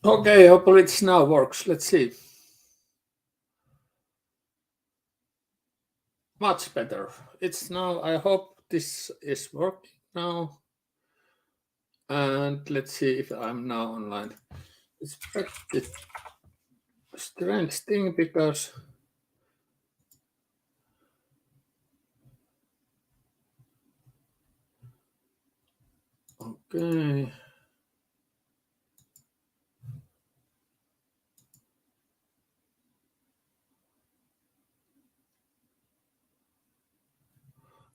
Okay, hopefully it now works. Let's see. Much better. It's now. I hope this is working now. And let's see if I'm now online. It's pretty strange thing because okay.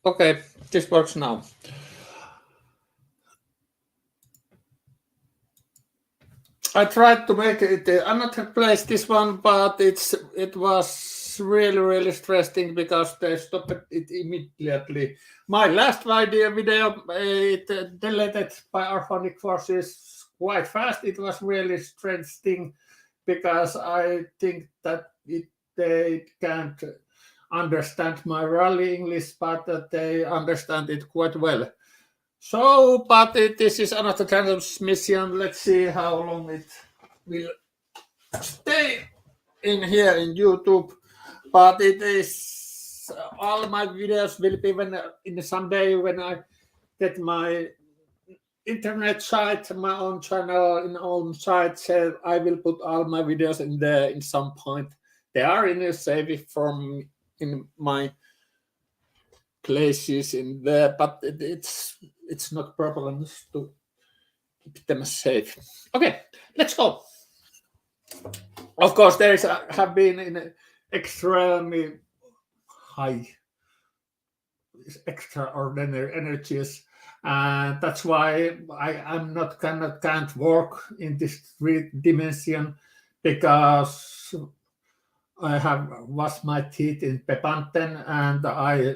Okay, this works now. I tried to make it another place this one, but it was really stressing because they stopped it immediately. My last video it deleted by Archonic forces quite fast. It was really strange thing because I think that they can't understand my rally English, but that they understand it quite well. So, but this is another transmission. Let's see how long it will stay in here in YouTube. But it is all my videos will be when in someday when I get my internet site, my own channel, in own site. So I will put all my videos in there in some point. They are in a save from in my places in there, but it's not problems to keep them safe. Okay, let's go. Of course, there is have been in extremely high, extraordinary energies, and that's why I'm not can't work in this three dimension because I have washed my teeth in Pepanten and I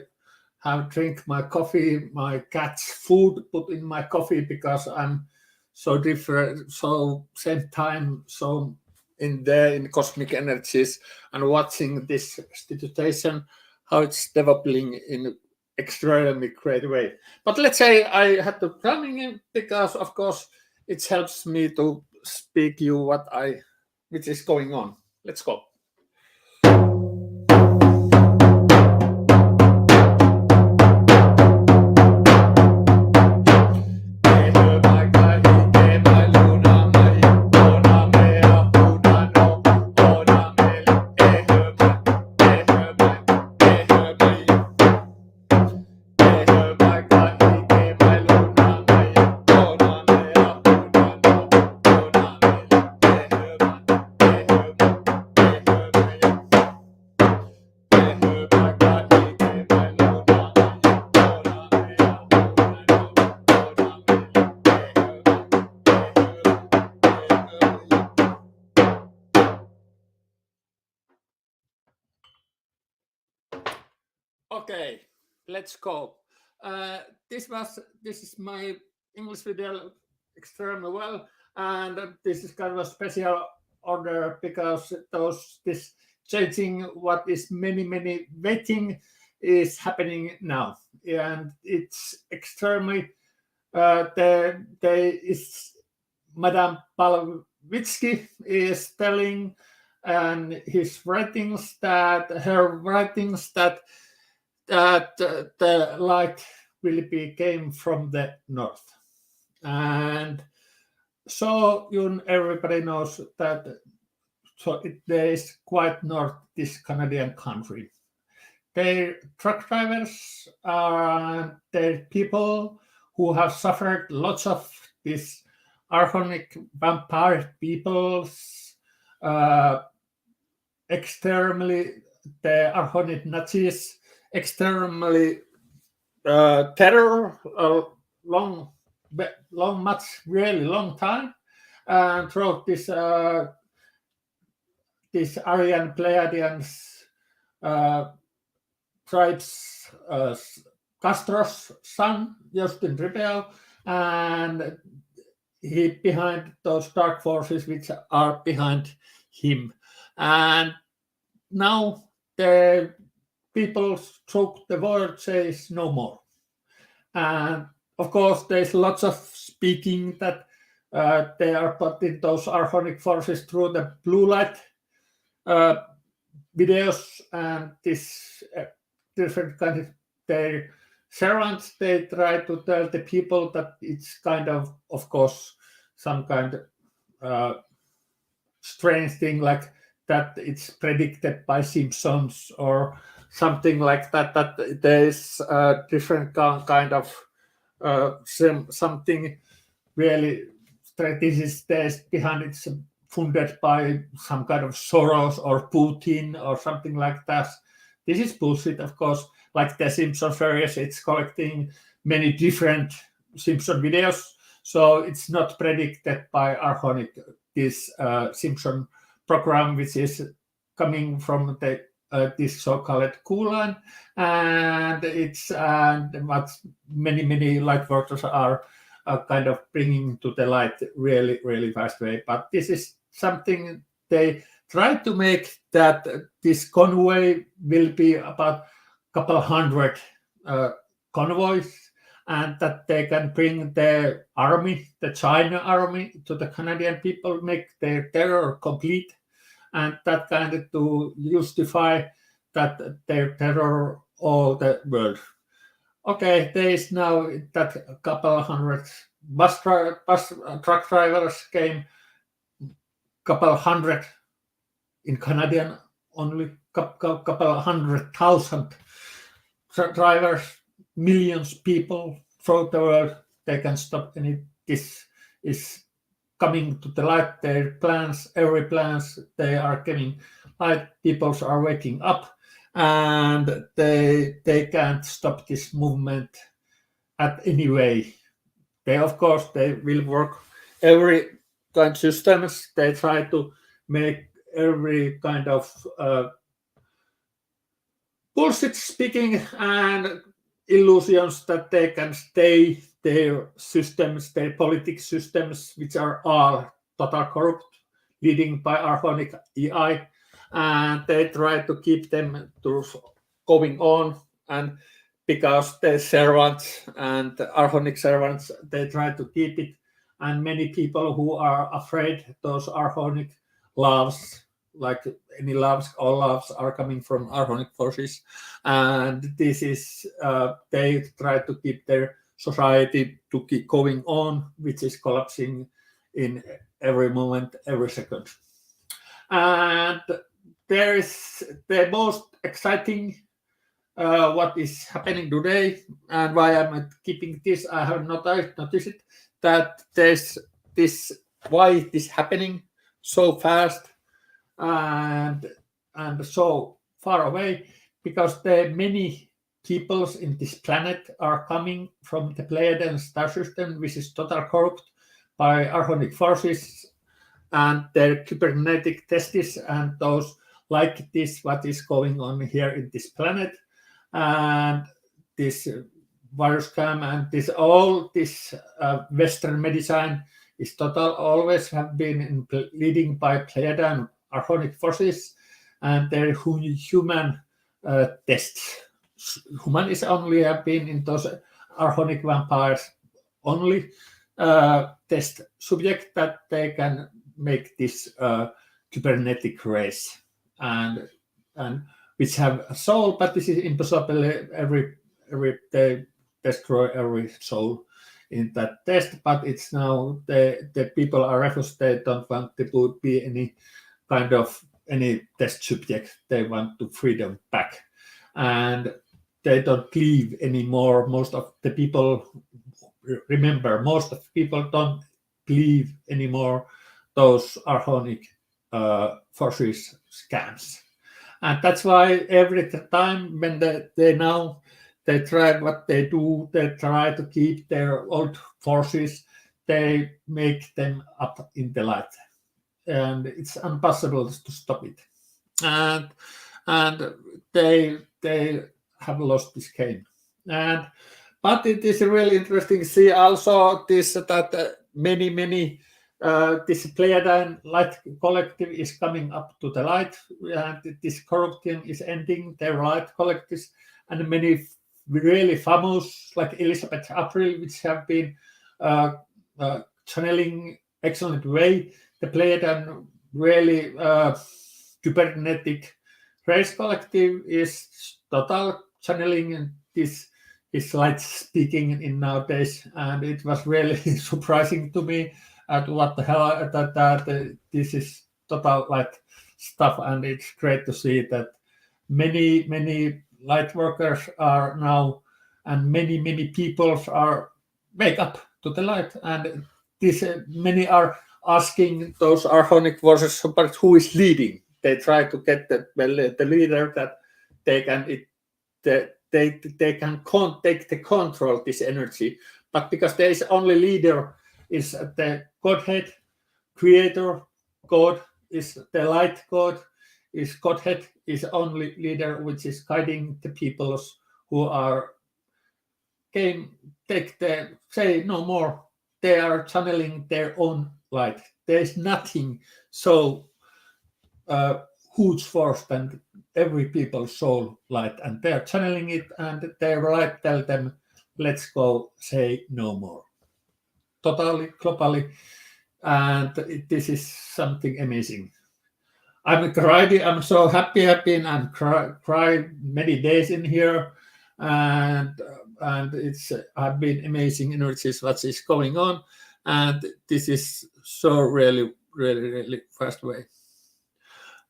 have drink my coffee, my cat's food put in my coffee because I'm so different, so same time, so in cosmic energies and watching this situation, how it's developing in extremely great way. But let's say I had to coming in because of course it helps me to speak you which is going on. Let's go. Okay, let's go. This is my English video extremely well, and this is kind of a special order because this changing what is many waiting is happening now, and it's extremely. There is Madame Palvitsky is telling and his writings that her writings that the light will be came from the north, and so everybody knows that. So there is quite north this Canadian country. Their truck drivers are their people who have suffered lots of these archonic vampire peoples, extremely the archonic Nazis, extremely terror, much really long time, and throughout this Aryan Pleiadians tribes, Castro's son, Justin Rebel, and he behind those dark forces which are behind him. And now the people stroke the word says no more. And of course, there's lots of speaking that they are putting those Archonic forces through the blue light videos, and this different kind of their servants, they try to tell the people that it's kind of course, some kind of strange thing like that it's predicted by Simpsons or something like that, that there's a different kind of something really strategies there's behind it's funded by some kind of Soros or Putin or something like that. This is bullshit, of course. Like the Simpson series, it's collecting many different Simpson videos, so it's not predicted by Archonic, this Simpson program, which is coming from the this so-called Kulan, and it's what many light workers are kind of bringing to the light really fast way. But this is something they try to make, that this convoy will be about a couple hundred convoys, and that they can bring the army, the China army, to the Canadian people, make their terror complete, and that kind of to justify that their terror all the world. Okay, there is now that a couple hundred bus truck drivers came, couple hundred in Canadian only, couple 100,000 drivers, millions people throughout the world. They can stop any. This is coming to the light. Their plans, every plans, they are getting light. People are waking up, and they can't stop this movement at any way. They, of course, they will work every kind of systems. They try to make every kind of bullshit speaking and illusions that they can stay their systems, their politics systems, which are all total corrupt, leading by Archonic AI, and they try to keep them to going on. And because the servants and the Archonic servants, they try to keep it, and many people who are afraid those Archonic loves, like any loves, all loves are coming from Archonic forces, and this is they try to keep their society to keep going on, which is collapsing in every moment, every second. And there is the most exciting what is happening today, and why I'm keeping this, I have not noticed it, that there's this, why it is happening so fast and so far away, because the many peoples in this planet are coming from the Pleiadian star system, which is total corrupt by Archonic forces and their cybernetic testes and those like this, what is going on here in this planet, and this virus scam and this all this Western medicine is total, always have been leading by Pleiadian Archonic forces and their human tests. Human is only have been in those Archonic vampires only test subject that they can make this cybernetic race and which have a soul, but this is impossible. Every they destroy every soul in that test. But it's now the people are refused. They don't want to be any kind of any test subject. They want to freedom back, and they don't believe anymore. Most of the people, remember, most of the people don't believe anymore those Archonic forces scams. And that's why every time when they now they try what they do, they try to keep their old forces, they make them up in the light, and it's impossible to stop it. And they have lost this game. And but it is really interesting to see also this that many this Pleiadian light collective is coming up to the light, and this corruption is ending their light collectives, and many really famous like Elizabeth April, which have been channeling excellent way. They played a really cybernetic race collective is total channeling, and this is light speaking in nowadays, and it was really surprising to me at what the hell that this is total light stuff, and it's great to see that many light workers are now, and many people are wake up to the light, and this many are asking those Archonic versus support who is leading. They try to get the leader that they can they can take the control this energy, but because there is only leader is the Godhead, Creator, God is the light God, is Godhead is only leader which is guiding the peoples who are take the say no more. They are channeling their own light. There is nothing so huge force than every people's soul light, and they are channeling it, and their light tell them, let's go, say no more. Totally, globally, and this is something amazing. I'm crying. I'm so happy, and I'm cry many days in here, and it's have been amazing energies what is going on, and this is so really fast way.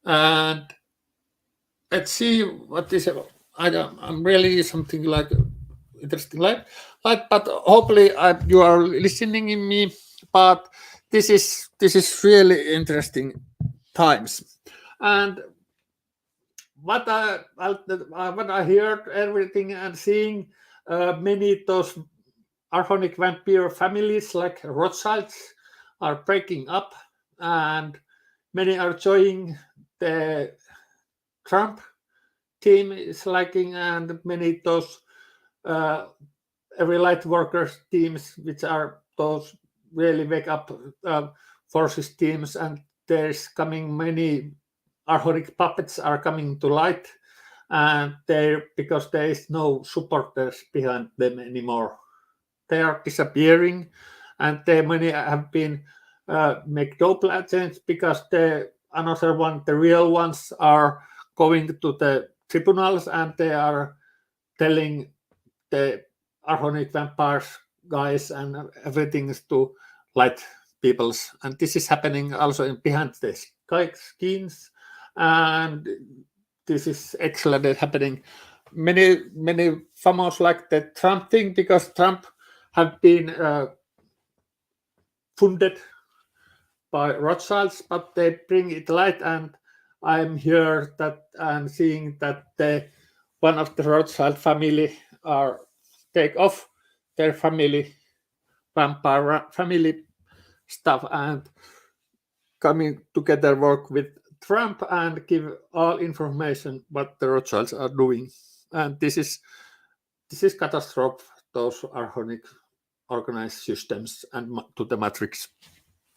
And let's see what is. I'm really something like interesting like but hopefully you are listening in me. But this is really interesting times, and what I heard everything and seeing many those Archonic vampire families like Rothschilds are breaking up, and many are joining the Trump team is liking, and many those every light workers teams which are those really wake up forces teams, and there's coming many Archonic puppets are coming to light, and they because there is no supporters behind them anymore. They are disappearing, and they many have been make double agents because the another one, the real ones, are going to the tribunals, and they are telling the Archonic vampires guys and everything to light peoples, and this is happening also in behind the skins, and this is excellent happening. Many famous like the Trump thing, because Trump have been funded by Rothschilds, but they bring it light, and I'm here that I'm seeing that the one of the Rothschild family are take off their family vampire family stuff and coming together work with Trump and give all information what the Rothschilds are doing, and this is catastrophe. Those Archonic organized systems and to the matrix,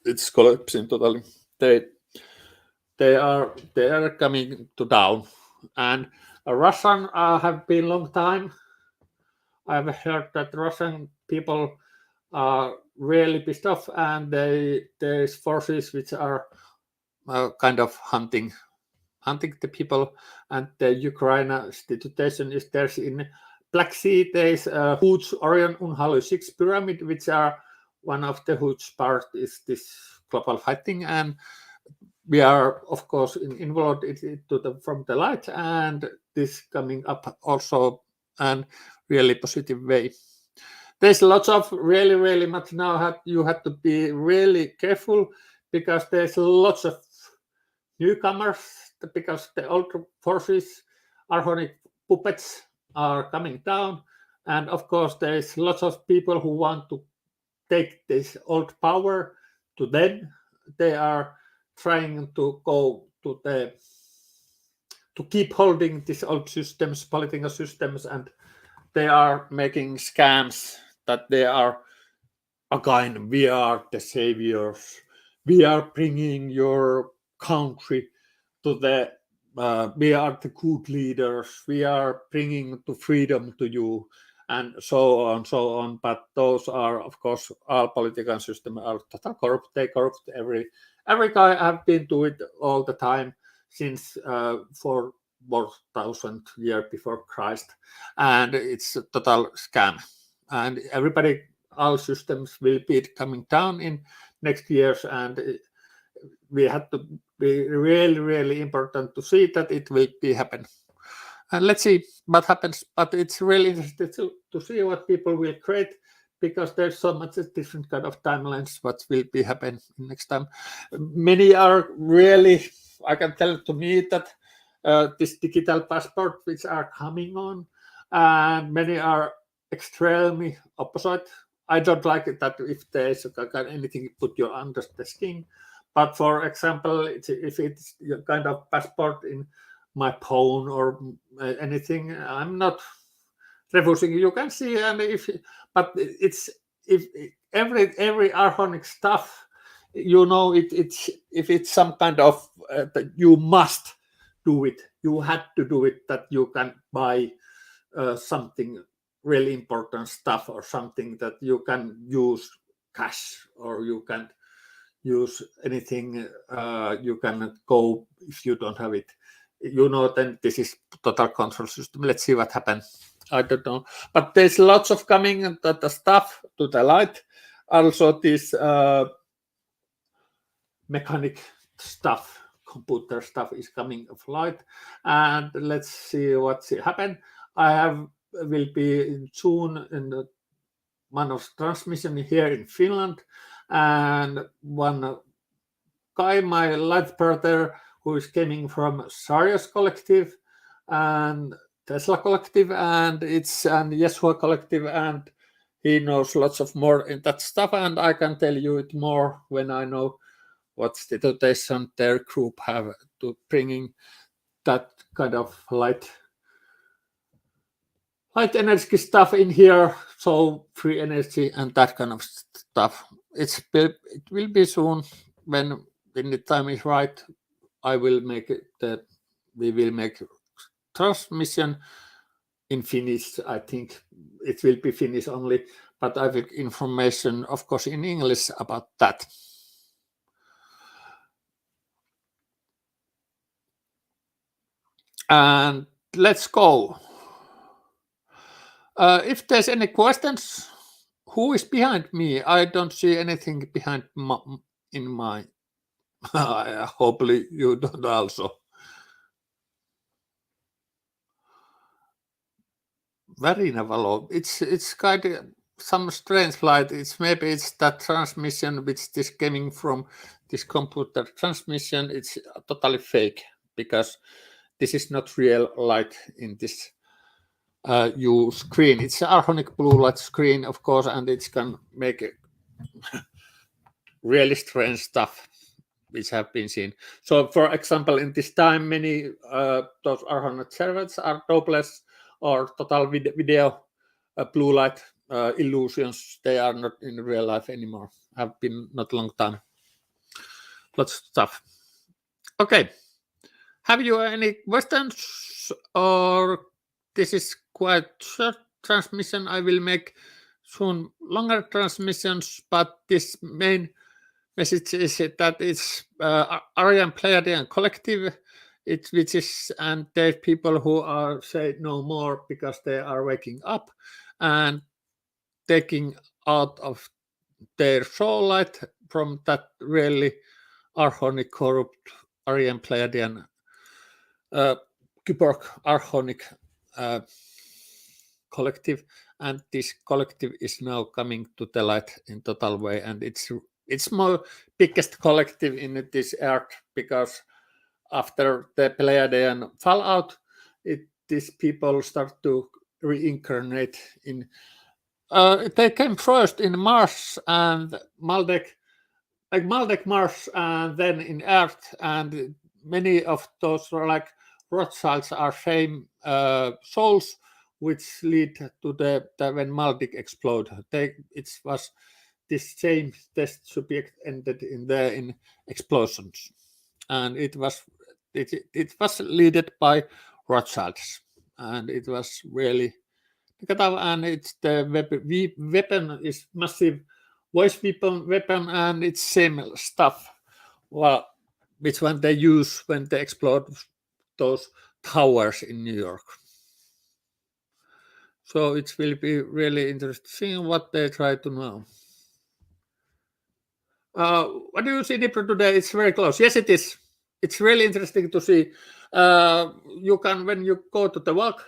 it's collapsing totally. They are coming to down, and Russian have been long time. I've heard that Russian people are really pissed off, and there's forces which are kind of hunting the people, and the Ukraine situation is there's in Black Sea. There's a huge Aryan Unhalu 6 pyramid, which are one of the huge part is this global fighting, and we are of course involved from the light, and this coming up also and really positive way. There's lots of really much now you have to be really careful, because there's lots of newcomers, because the old forces Archonic puppets are coming down, and of course there's lots of people who want to take this old power to them. They are trying to go to keep holding these old systems, political systems, and they are making scams that they are again, we are the saviors, we are bringing your country to the we are the good leaders, we are bringing to freedom to you, and so on. But those are, of course, all political systems are total corrupt. They corrupt every guy. Have been to it all the time since 4,000 years before Christ, and it's a total scam. And everybody, all systems will be coming down in next years, and we have to be really, really important to see that it will be happen. And let's see what happens. But it's really interesting to see what people will create, because there's so much different kind of timelines what will be happen next time. Many are really, I can tell to me that this digital passport which are coming on, and many are extremely opposite. I don't like it that if there's anything put you under the skin. But for example, if it's your kind of passport in my phone or anything, I'm not refusing. You can see, and but it's if every Archonic stuff, it's if it's some kind of that you must do it. You had to do it that you can buy something really important stuff, or something that you can use cash, or you can use anything. You cannot go if you don't have it. Then this is total control system. Let's see what happens. I don't know, but there's lots of coming the stuff to the light. Also, this mechanic stuff, computer stuff is coming of light, and let's see what's happen. Will be in June in the one of transmission here in Finland, and one guy, my light brother, who is coming from Sarius Collective and Tesla Collective, and it's an Yeshua Collective, and he knows lots of more in that stuff, and I can tell you it more when I know what situation their group have to bringing that kind of light energy stuff in here, so free energy and that kind of stuff. It will be soon when the time is right. I will make it that we will make transmission in Finnish. I think it will be Finnish only, but I have information, of course, in English about that. And let's go. If there's any questions, who is behind me? I don't see anything behind in my. Hopefully you don't also. Varinavalo. It's kind of some strange light. Maybe it's that transmission which is coming from this computer transmission. It's totally fake, because this is not real light in this screen. It's Archonic blue light screen, of course, and it can make really strange stuff which have been seen. So, for example, in this time, many those Archonic servers are dopeless or total video blue light illusions. They are not in real life anymore. Have been not long time. Lots of stuff. Okay. Have you any questions, or this is quite short transmission? I will make soon longer transmissions, but this main message is that it's Aryan Pleadi Collective, which is, and there's people who are say no more because they are waking up and taking out of their soul light from that really Archonic corrupt Aryan Pleiadian Kyborg Archonic collective, and this collective is now coming to the light in total way, and it's more biggest collective in this earth, because after the Pleiadian fallout, these people start to reincarnate in. They came first in Mars and Maldek, like Maldek Mars, and then in Earth, and many of those are like Rothschilds are same souls which lead to the when Maldek exploded. It was this same test subject ended in explosions, and it was led by Rothschilds, and it was really and it's the weapon is massive voice weapon, and it's same stuff. Well, which one they use when they explode those towers in New York. So it will be really interesting what they try to know. What do you see Dnipro today? It's very close. Yes, it is. It's really interesting to see. You can, when you go to the walk,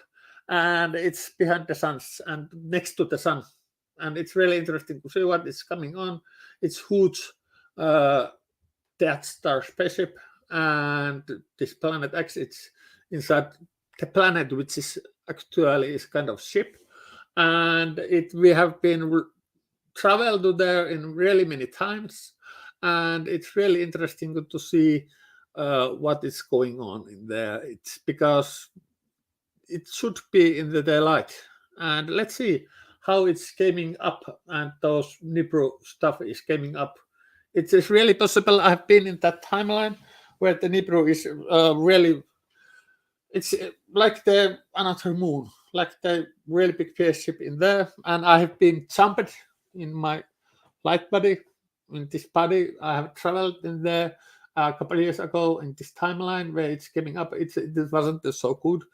and it's behind the sun and next to the sun, and it's really interesting to see what is coming on. It's huge Death Star spaceship, and this planet X. It's inside the planet, which is actually is kind of ship, and we have been traveled to there in really many times, and it's really interesting to see what is going on in there. It's because it should be in the daylight, and let's see how it's coming up, and those Dnipro stuff is coming up. It is really possible. I've been in that timeline where the Dnipro is really. It's like the another moon, like the really big spaceship in there, and I have been jumped in my light body, in this body. I have traveled in there a couple of years ago in this timeline where it's coming up. It wasn't a so good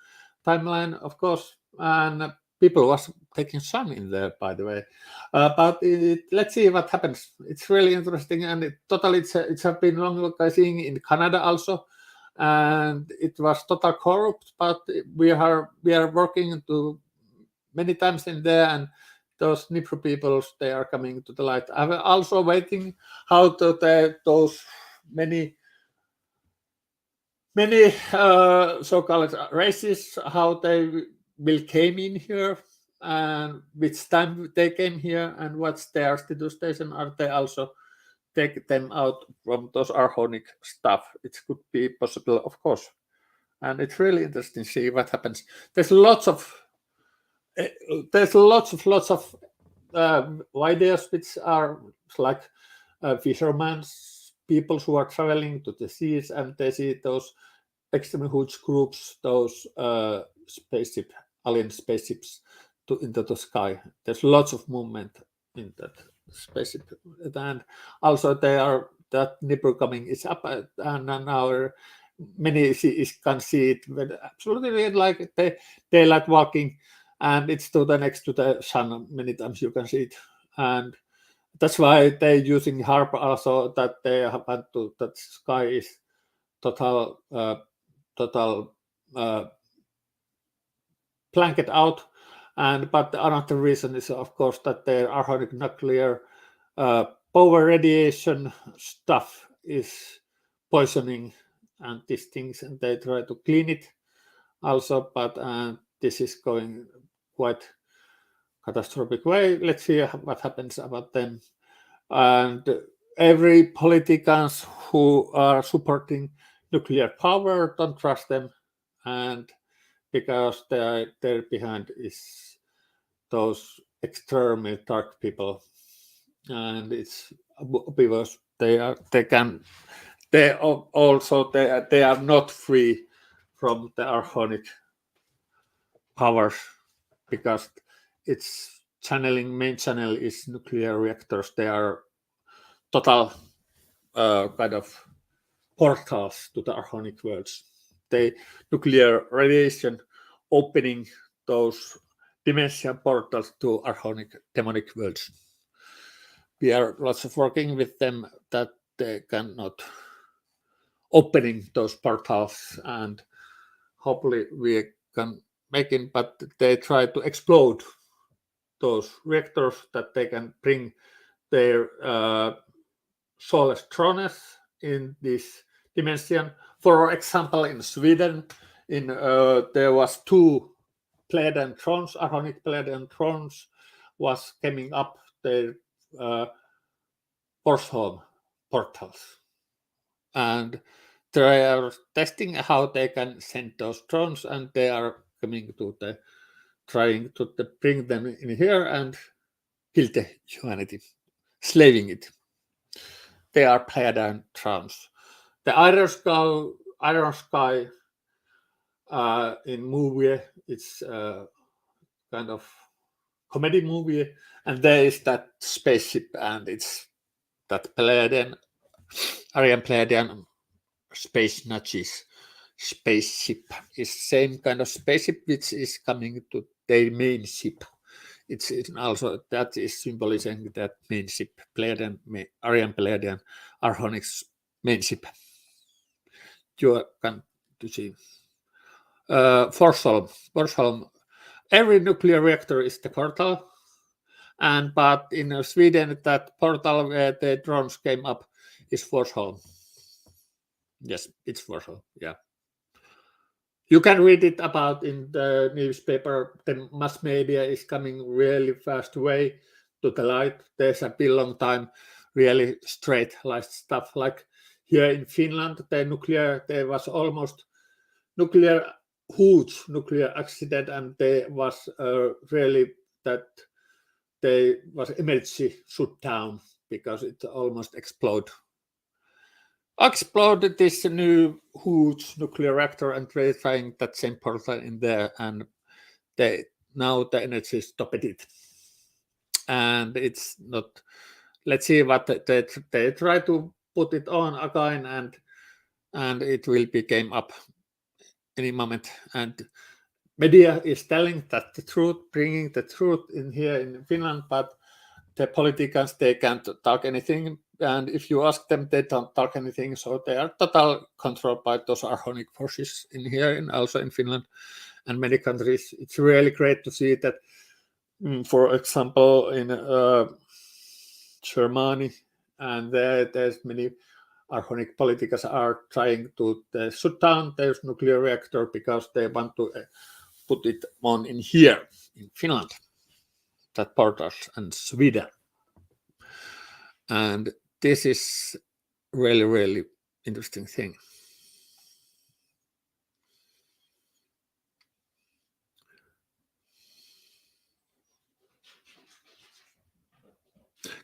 timeline, of course, and people was taking sun in there, by the way. But let's see what happens. It's really interesting, and it's have been long seeing in Canada also, and it was total corrupt. But we are working to many times in there, and those Dnipro peoples, they are coming to the light. I'm also waiting how those many so-called races, how they will came in here, and which time they came here, and what's their situation. Are they also take them out from those Archonic stuff? It could be possible, of course, and it's really interesting to see what happens. There's lots of ideas which are like fishermen, people who are traveling to the seas, and they see those extremely huge groups, those alien spaceships into the sky. There's lots of movement in that spaceship, and also that Dnipro coming is up, and now many can see it, but absolutely like they like walking, and it's to the next to the sun. Many times you can see it, and that's why they're using harp also, that they have to, that sky is total blanket out. And but another reason is, of course, that their archonic nuclear power radiation stuff is poisoning and these things, and they try to clean it also, but this is going quite catastrophic way. Let's see what happens about them. And every politicians who are supporting nuclear power, don't trust them, and because they're behind is those extremely dark people, and it's because they are not free from the archonic powers, because its main channel is nuclear reactors. They are total kind of portals to the archonic worlds. The nuclear radiation opening those dimension portals to archonic demonic worlds. We are lots of working with them that they cannot opening those portals, and hopefully we can make it, but they try to explode those reactors that they can bring their soulless drones in this dimension. For example, in Sweden, there was two pleadi drones, Archonic pleadi drones, was coming up their Borsholm portals, and they are testing how they can send those drones, and they are coming to trying to bring them in here and kill the humanity, slaving it. They are pleadi drones. The Iron Sky in movie, it's kind of comedy movie, and there is that spaceship, and it's that Pleiadian, Aryan Pleiadian space Nazis spaceship is same kind of spaceship which is coming to their main ship. It's also that is symbolizing that main ship, Pleiadian, Aryan Pleiadian, Archonic's main ship. You can to see. Forsholm. Every nuclear reactor is the portal, but in Sweden, that portal where the drones came up is Forsholm. Yes, it's Forsholm. Yeah. You can read it about in the newspaper. The mass media is coming really fast way to the light. There's a been long time really straight like stuff like here in Finland. There was almost huge nuclear accident, and there was really that there was emergency shutdown because it almost exploded this new huge nuclear reactor, and they're trying that same portal in there, and now the energy stopped it, and it's not. Let's see what they try to put it on again, and it will be came up any moment. And media is telling that the truth, bringing the truth in here in Finland, but the politicians, they can't talk anything, and if you ask them, they don't talk anything, so they are total controlled by those Archonic forces in here and also in Finland and many countries. It's really great to see that, for example, in Germany, and there's many Archonic politicians are trying to shut down their nuclear reactor because they want to put it on in here in Finland, that portals, and Sweden. And this is really, really interesting thing.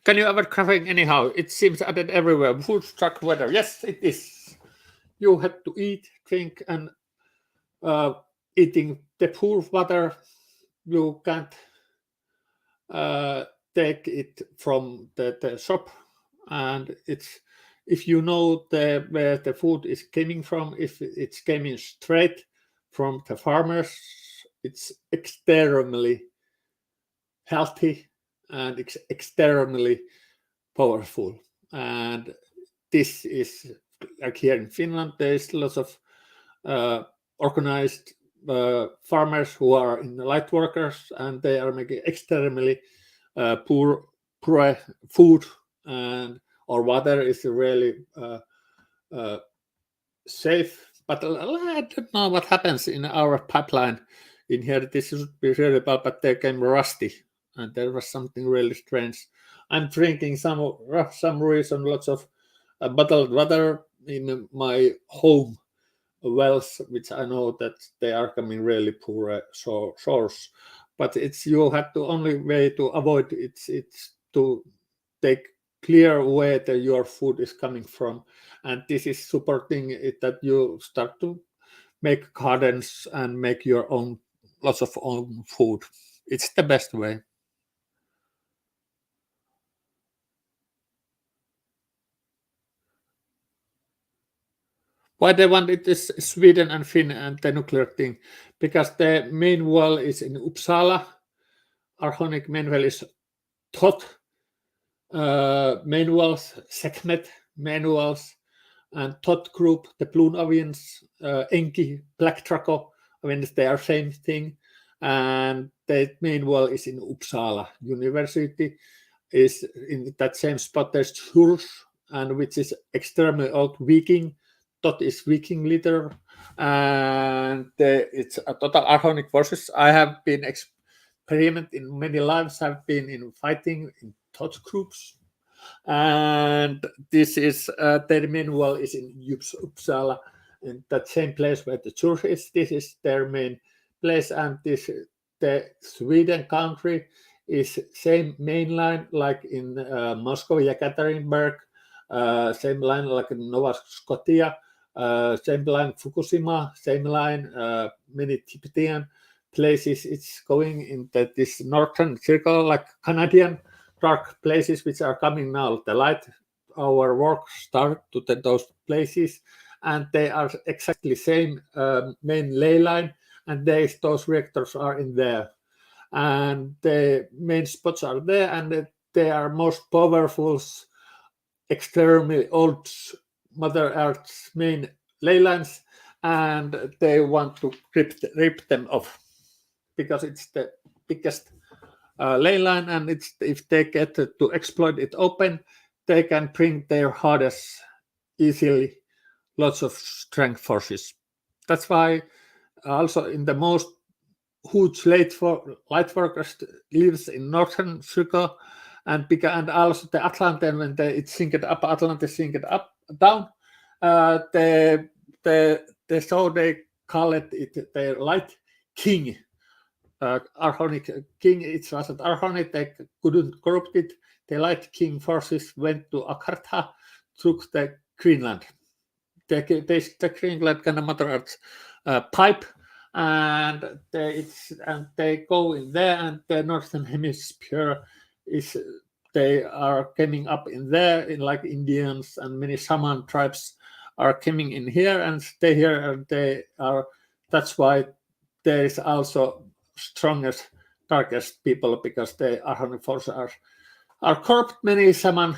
Can you ever crafting anyhow? It seems added everywhere. Food truck weather. Yes, it is. You have to eat, drink, and eating the poor water. You can't take it from the shop, and it's if you know where the food is coming from, if it's coming straight from the farmers, it's extremely healthy and extremely powerful. And this is like here in Finland, there's lots of organized farmers who are in the light workers, and they are making extremely poor food, and or water is really safe. But I don't know what happens in our pipeline in here. This should be really bad, but they came rusty, and there was something really strange. I'm drinking some reason lots of bottled water in my home wells, which I know that they are coming really poor source. But it's you have to only way to avoid it's to take clear where your food is coming from, and this is supporting it that you start to make gardens and make your own lots of own food. It's the best way. Why they want it is Sweden and Finland and the nuclear thing, because the main well is in Uppsala. Archonic main well is Tot main wells, Sekhmet main wells, and Tot group, the Bloom Avians, Enki, Black Draco, I mean, they are same thing. And the main well is in Uppsala University, is in that same spot. There's Churs, and which is extremely old Viking. Tot is Viking leader, and it's a total Archonic forces. I have been experiment in many lives. I've been in fighting in Tot groups, and this is their main well is in Uppsala, in that same place where the church is. This is their main place, and this the Sweden country is same main line like in Moscow, Yekaterinburg, same line like in Nova Scotia, same line Fukushima, same line many Tibetan places it's going in this northern circle, like Canadian dark places which are coming now. The light, our work start to those places, and they are exactly same main ley line, and those reactors are in there, and the main spots are there, and they are most powerful, extremely old Mother Earth's main ley lines, and they want to rip them off because it's the biggest ley line, and if they get to exploit it open, they can bring their hardest easily, lots of strength forces. That's why also in the most huge light workers lives in northern circle, and also the Atlantic, when it sinked up, Atlantic sinked up down, the so they call it the light king, Archonic king. It wasn't Archonic, they couldn't corrupt it. The light king forces went to Akarta, took the Greenland. The Greenland kind of Mother Earth's pipe, and they go in there, and the northern hemisphere they are coming up in there, in like Indians and many shaman tribes are coming in here and stay here, and they are. That's why there is also strongest, darkest people, because the Archonic forces are corrupt. Many shaman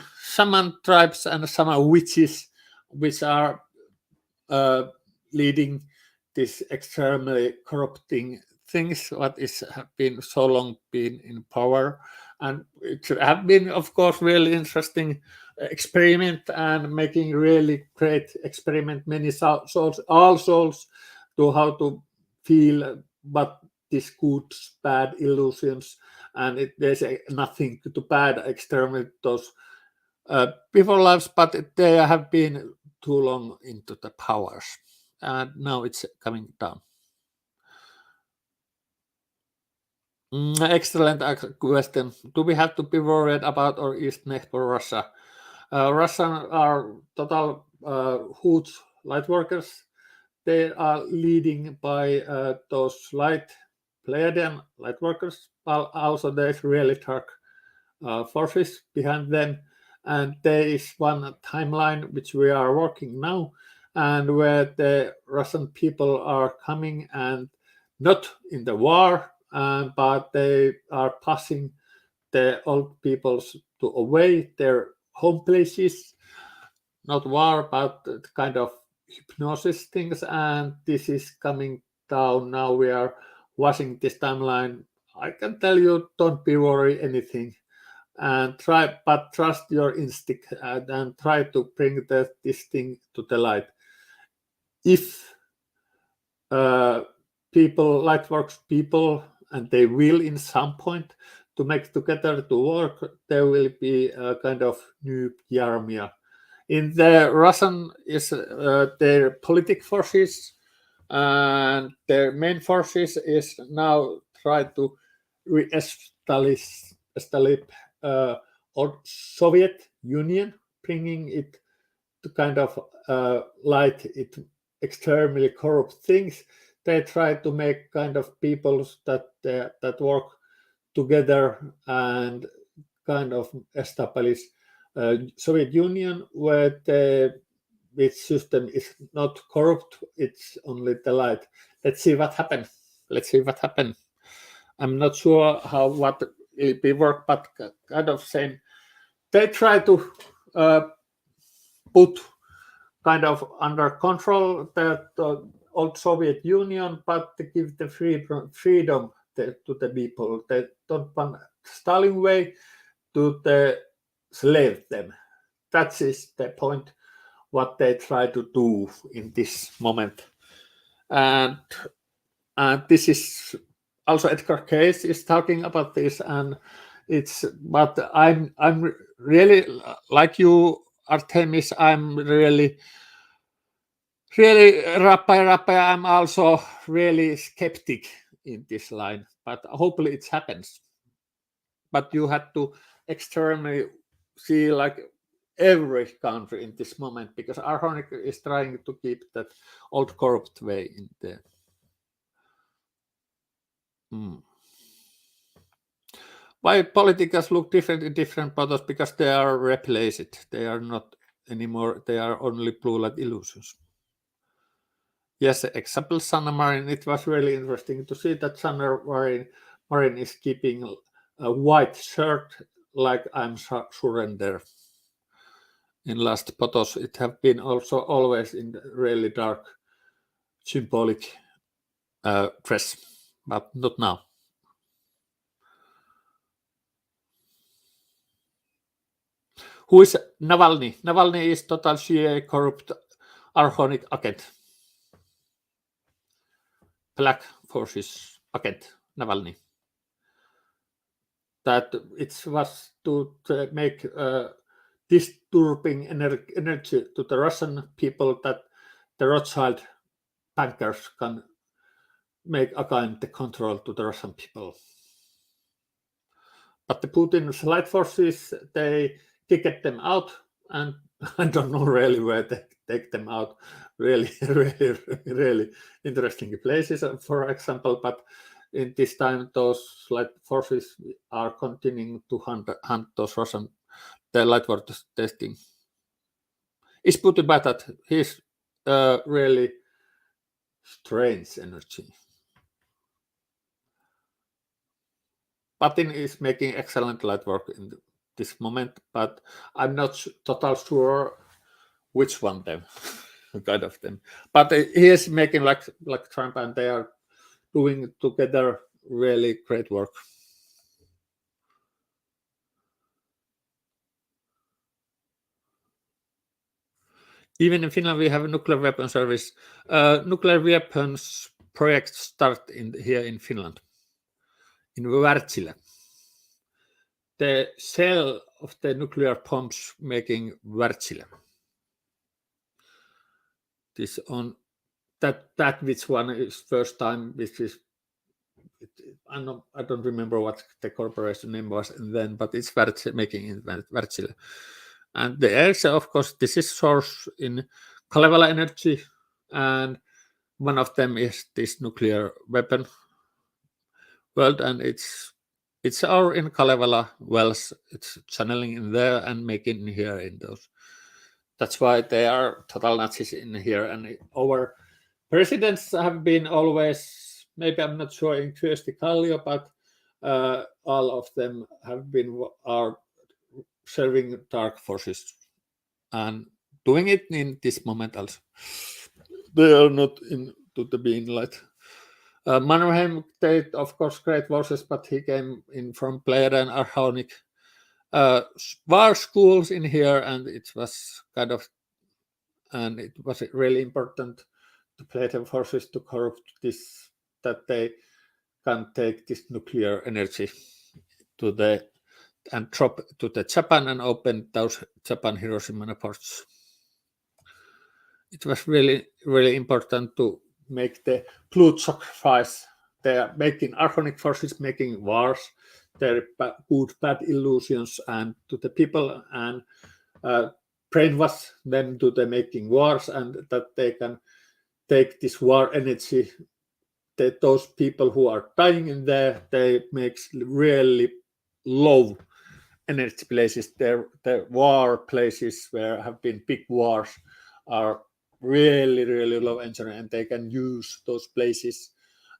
tribes and shaman witches, which are leading this extremely corrupting things what is have been so long been in power. And it should have been, of course, really interesting experiment, and making really great experiment. Many souls, all souls, to how to feel, but these good, bad illusions, and there's nothing to bad exterminate those before lives, but they have been too long into the powers, and now it's coming down. Excellent question. Do we have to be worried about our east neighbor Russia? Russian are total huge light workers. They are leading by those Pleiadian light workers. Also, there's really dark forces behind them, and there is one timeline which we are working now, and where the Russian people are coming, and not in the war, but they are passing the old peoples to away their home places, not war, but kind of hypnosis things, and this is coming down now. We are watching this timeline. I can tell you, don't be worried anything, and trust your instinct, and try to bring this thing to the light. If lightworks people, and they will in some point to make together to work, there will be a kind of new army. In the Russian is their political forces, and their main forces is now try to re-establish old Soviet Union, bringing it to kind of light it extremely corrupt things. They try to make kind of peoples that work together and kind of establish Soviet Union, where the system is not corrupt, it's only the light. Let's see what happens. I'm not sure what will be work, but kind of saying they try to put kind of under control the old Soviet Union, but to give the freedom to the people. They don't want Stalin way to slave them. That is the point what they try to do in this moment. And this is also Edgar Cayce is talking about this, and but I'm really, like you, Artemis, I'm really Rappai, I'm also really skeptic in this line, but hopefully it happens. But you had to externally see like every country in this moment, because Archonic is trying to keep that old corrupt way in there. Why politics look different in different bottles? Because they are replaced. They are not anymore. They are only blue light illusions. Yes, example Sanna Marin. It was really interesting to see that Sanna Marin is keeping a white shirt like I'm surrender. In last photos, it have been also always in really dark symbolic dress, but not now. Who is Navalny? Navalny is total CIA corrupt Archonic agent. Black Forces agent, Navalny. That it was to make disturbing energy to the Russian people that the Rothschild bankers can make again the control to the Russian people. But the Putin's light forces, they kicked them out, and I don't know really where they take them out. Really, really interesting places, for example. But in this time, those light forces are continuing to hunt those Russian light forces testing. Is Putin bad at? He's really strange energy. Putin is making excellent light work in this moment, but I'm not total sure which one them, kind of them. But he is making like Trump, and they are doing together really great work. Even in Finland, we have a nuclear weapon service. Nuclear weapons project start here in Finland, in Wärtsilä. The cell of the nuclear bombs making Wärtsilä. This on that which one is first time, which is I don't remember what the corporation name was then, but it's making in Wärtsilä. And the answer, of course, this is source in Kalevala energy, and one of them is this nuclear weapon world, and it's our in Kalevala wells. It's channeling in there and making here in those. That's why they are total Nazis in here, and our presidents have been always, maybe I'm not sure in Kyösti Kallio, but all of them are serving dark forces and doing it in this moment also. They are not into the being light. Mannerheim did, of course, great forces, but he came in from pleadi and Archonic war schools in here, and it was really important to pleadi forces to corrupt this, that they can take this nuclear energy and drop to the Japan and open those Japan Hiroshima ports. It was really, really important to make the blood sacrifice. They are making Archonic forces making wars. They're good, bad illusions and to the people, and brainwash them to the making wars, and that they can take this war energy. Those people who are dying in there, they make really low energy places. Their war places where have been big wars are really, really low energy, and they can use those places,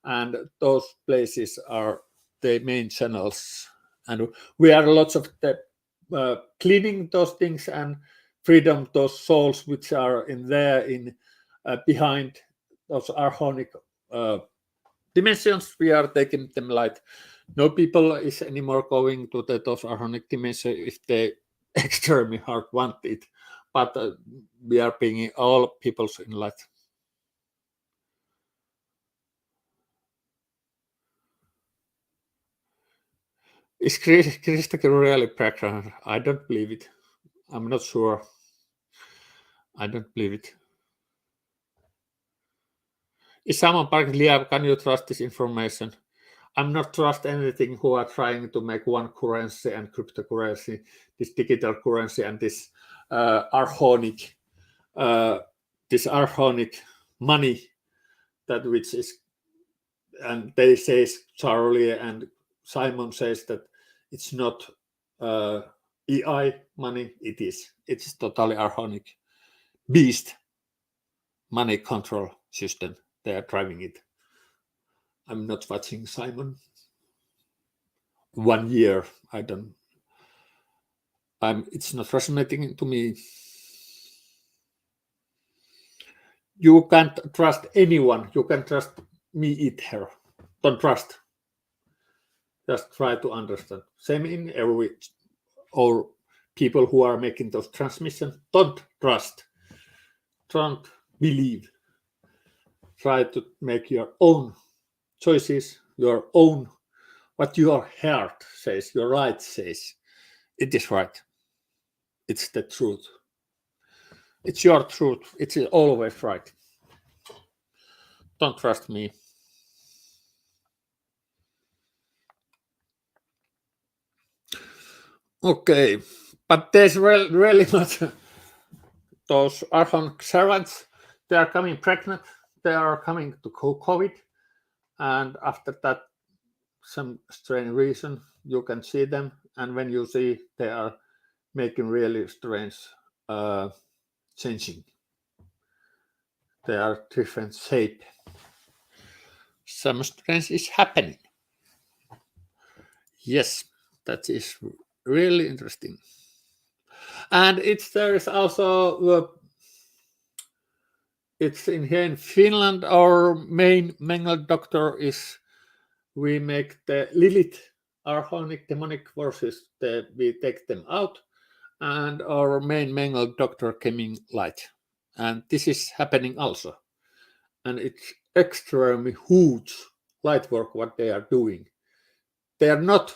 and those places are the main channels, and we are lots of the cleaning those things and freedom those souls which are in there in behind those Archonic dimensions. We are taking them light. No people is anymore going to those Archonic dimensions if they extremely hard want it, but we are bringing all peoples in light. Is Krista really pregnant? I don't believe it. I'm not sure. I don't believe it. Is someone Park Liab? Can you trust this information? I'm not trust anything who are trying to make one currency and cryptocurrency, this digital currency and this Archonic money, that which is and they say, Charlie and Simon says that it's not EI money, it's totally Archonic beast money control system. They are driving it. I'm not watching Simon 1 year. It's not resonating to me. You can't trust anyone. You can trust me, eat her. Don't trust. Just try to understand. Same in every, or people who are making those transmissions. Don't trust. Don't believe. Try to make your own choices, your own, what your heart says, your right says. It is right. It's the truth. It's your truth. It's always right. Don't trust me. Okay, but there's really much. Those Archonic servants, they are coming pregnant. They are coming to COVID, and after that, some strange reason, you can see them, and when you see, they are making really strange changing. They are different shape. Some strange is happening. Yes, that is really interesting. And there is also it's in here in Finland. Our main Mengel doctor is, we make the Lilith Archonic demonic forces. We take them out, and our main Mengel doctor coming light. And this is happening also, and it's extremely huge light work what they are doing. They're not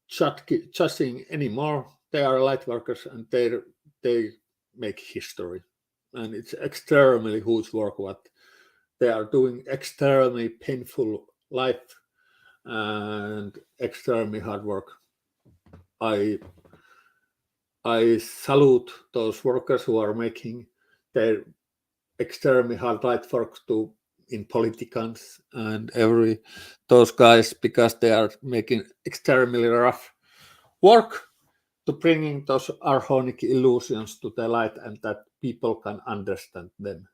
judging anymore. They are light workers, and they make history, and it's extremely huge work what they are doing. Extremely painful life and extremely hard work. I salute those workers who are making their extremely hard light work in politicians and those guys, because they are making extremely rough work to bringing those Archonic illusions to the light, and that people can understand them.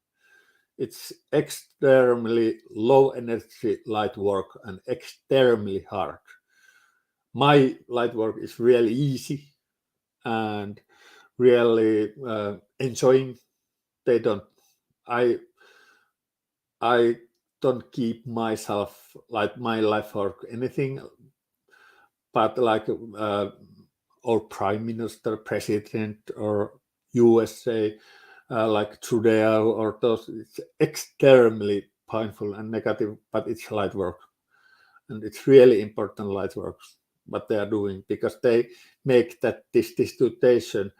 It's extremely low energy light work and extremely hard. My light work is really easy and really enjoying. I don't keep myself like my life work anything, but like or prime minister, president, or USA, like Trudeau, or those. It's extremely painful and negative, but it's light work, and it's really important light work what they are doing, because they make that this distribution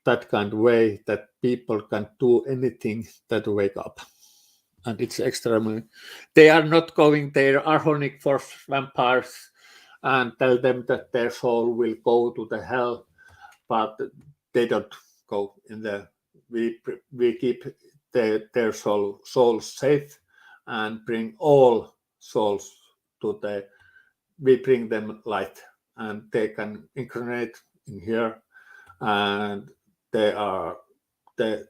that kind of way that people can do anything that wake up. And it's extremely, they are not going their Archonic force vampires and tell them that their soul will go to the hell, but they don't go in there. We keep their souls safe and bring all souls to we bring them light, and they can incarnate in here, and they are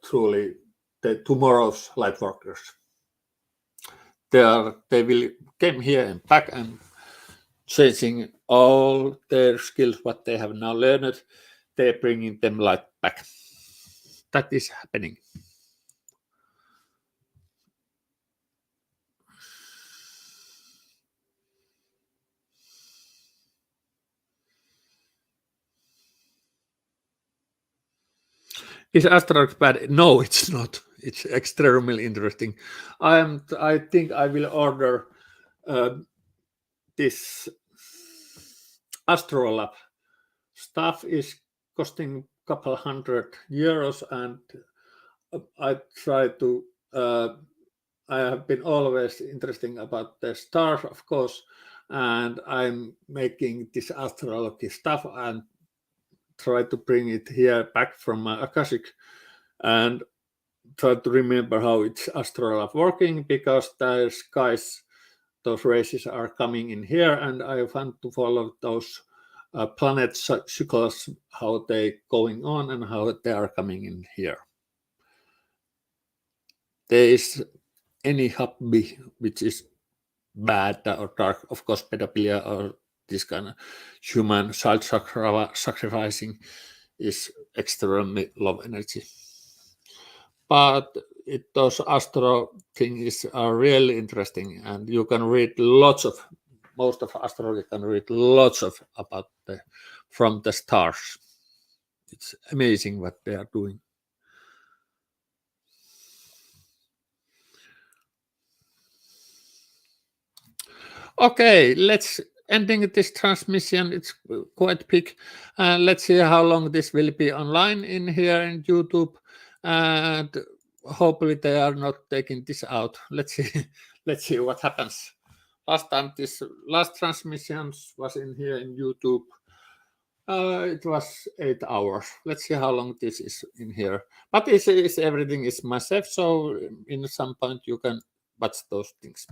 truly the tomorrow's light workers. They will come here and back and changing all their skills what they have now learned. They're bringing them light back. That is happening. Is astrology bad? No, it's not. It's extremely interesting. I think I will order this astrolab stuff. Is costing a couple €100, and I try to. I have been always interested about the stars, of course, and I'm making this astrology stuff and try to bring it here back from my Akashic, and try to remember how it's astrolab working, because there's guys, those races are coming in here, and I want to follow those planet cycles, how they going on and how they are coming in here. There is any hobby which is bad or dark, of course, pedophilia or this kind of human child sacrificing is extremely low energy. But those astro things are really interesting, and you can read most of astrology can read lots of about from the stars. It's amazing what they are doing. Okay, let's ending this transmission. It's quite big. Let's see how long this will be online in here in YouTube, and hopefully they are not taking this out. Let's see. Let's see what happens. Last time this last transmissions was in here in YouTube. It was 8 hours. Let's see how long this is in here. But everything is massive, so in some point you can watch those things.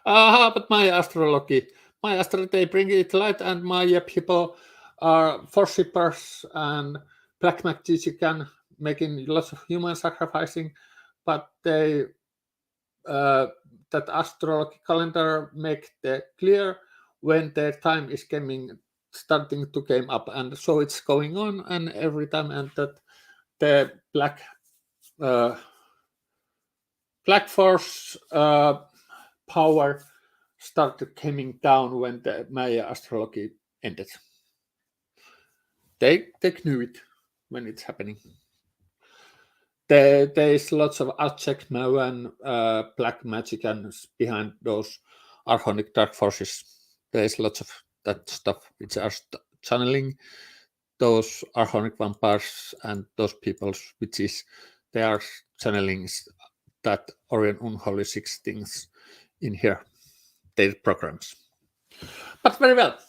But my astrology, they bring it light, and my people are worshippers and black magician, making lots of human sacrificing, but they that astrology calendar make the clear when their time is starting to come up, and so it's going on, and every time, and that the black force power started coming down when the Maya astrology ended. They knew it when it's happening. There is lots of Aztec and black magic and behind those Archonic dark forces. There is lots of that stuff which are channeling those Archonic vampires and those peoples, which is they are channeling that Aryan unholy 6 things in here, their programs. But very well.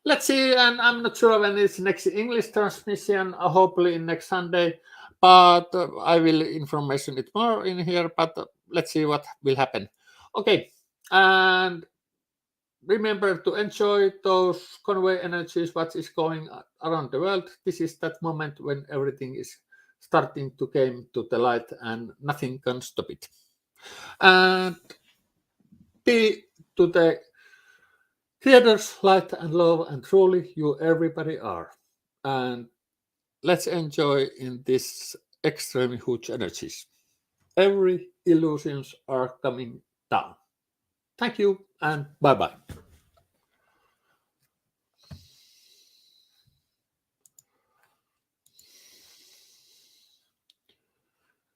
Let's see, and I'm not sure when it's next English transmission, hopefully next Sunday, but I will information it more in here, but let's see what will happen. Okay, and remember to enjoy those convoy energies, what is going around the world. This is that moment when everything is starting to come to the light and nothing can stop it. And be to the creators, light and love, and truly you everybody are. And let's enjoy in this extremely huge energies. Every illusions are coming down. Thank you and bye-bye.